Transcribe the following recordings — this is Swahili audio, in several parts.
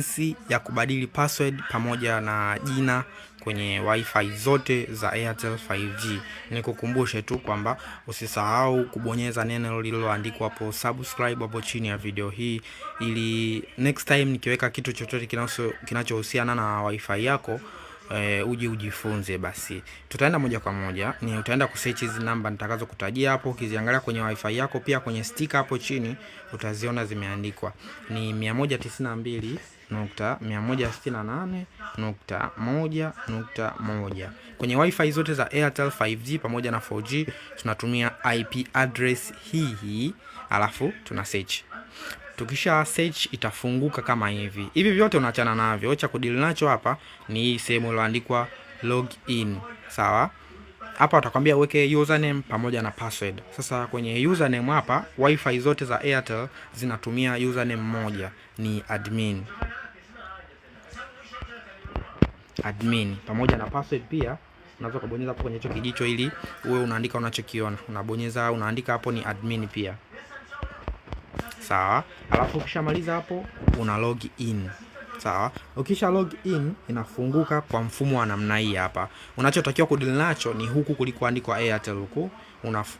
jinsi ya kubadili password pamoja na jina kwenye wifi zote za Airtel 5G. Nikukumbushe tu kwamba usisahau kubonyeza neno lililoandikwa hapo subscribe hapo chini ya video hii, ili next time nikiweka kitu chochote kinachohusiana na wifi yako uje ujifunze. Basi tutaenda moja kwa moja, ni utaenda kusearch hizi namba nitakazo kutajia hapo. Ukiziangalia kwenye wifi yako, pia kwenye sticker hapo chini utaziona zimeandikwa ni 192.168.1.1. Kwenye wifi zote za Airtel 5G pamoja na 4G tunatumia IP address hii, alafu tuna search. Tukisha search itafunguka kama hivi. Hivi vyote unaachana navyo. Acha kudili nacho hapa ni hii sehemu iliyoandikwa login. Sawa? Hapa watakwambia uweke username pamoja na password. Sasa kwenye username hapa, wifi zote za Airtel zinatumia username moja, ni admin pamoja na password. Pia unaweza kubonyeza hapo kwenye hicho kijicho ili uwe unaandika unachokiona. Unabonyeza, unaandika hapo ni admin pia. Sawa? Alafu ukishamaliza hapo una log in. Sawa? Ukisha log in inafunguka kwa mfumo wa namna hii hapa. Unachotakiwa kudili nacho ni huku kulikoandikwa Airtel huku.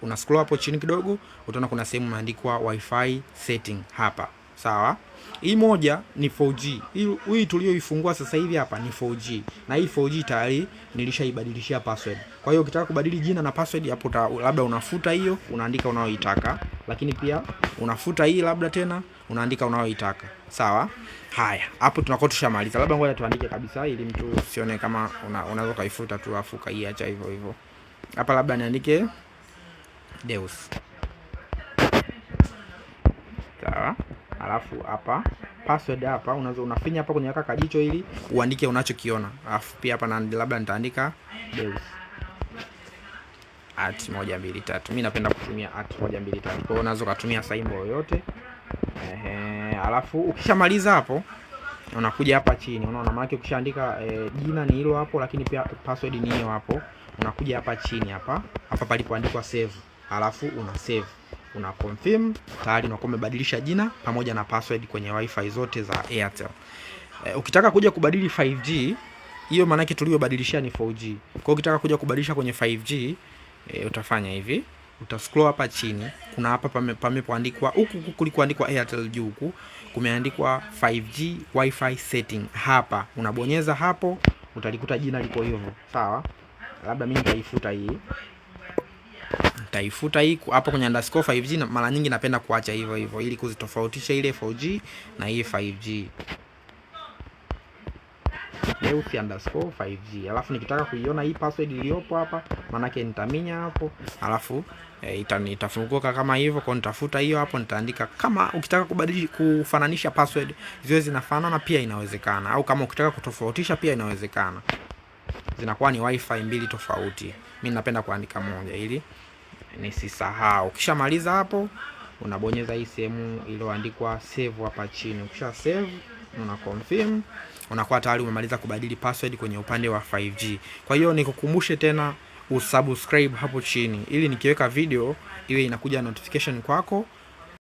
Una scroll hapo chini kidogo, utaona kuna sehemu imeandikwa wifi setting hapa. Sawa? Hii moja ni 4G. Hii tulioifungua sasa hivi hapa ni 4G. Na hii 4G tayari nilishaibadilishia password. Kwa hiyo ukitaka kubadili jina na password hapo labda unafuta hiyo, unaandika unayoitaka. Lakini pia unafuta hii labda tena unaandika unayoitaka. Sawa? Haya, hapo tunakuwa tushamaliza. Labda ngoja tuandike kabisa ili mtu usione kama unaweza kaifuta tu afu kaiacha hivyo hivyo. Hapa labda niandike Deus. Sawa? Alafu hapa password hapa unafinya hapa kwenye kajicho ili uandike unachokiona. Alafu pia hapa labda nitaandika Deus @123. Mimi napenda kutumia @123. Kwa hiyo unaweza kutumia symbol yoyote. Alafu ukishamaliza hapo unakuja hapa chini. Unaona maana yake ukishaandika jina ni hilo hapo, lakini pia password ni hiyo hapo. Unakuja hapa chini hapa palipoandikwa save. Alafu una save. Una confirm, tayari unakuwa umebadilisha jina pamoja na password kwenye wifi zote za Airtel. Ukitaka kuja kubadili 5G, hiyo maana yake tuliyobadilishia ni 4G. Kwa hiyo ukitaka kuja kubadilisha kwenye 5G, utafanya hivi. Utascroll hapa chini. Kuna hapa pamepoandikwa huku kulikoandikwa Airtel juu huku kumeandikwa 5G wifi setting. Hapa unabonyeza hapo, utalikuta jina liko hivyo. Sawa? Labda mimi nitaifuta hii hapo kwenye underscore 5G, na mara nyingi napenda kuacha hivyo hivyo ili kuzitofautisha ile 4G na hii 5G. Deus underscore 5G. Alafu nikitaka kuiona hii password iliyopo hapa, maana yake nitaminya hapo, alafu itafunguka kama hivyo. Kwa nitafuta hiyo hapo, nitaandika. Kama ukitaka kufananisha password ziwe zinafanana pia inawezekana, au kama ukitaka kutofautisha pia inawezekana. Zinakuwa ni wifi mbili tofauti. Mimi napenda kuandika moja ili nisisahau. Ukishamaliza hapo unabonyeza hii sehemu iliyoandikwa save hapa chini. Ukisha save una confirm, unakuwa tayari umemaliza kubadili password kwenye upande wa 5G. Kwa hiyo nikukumbushe tena usubscribe hapo chini ili nikiweka video iwe inakuja notification kwako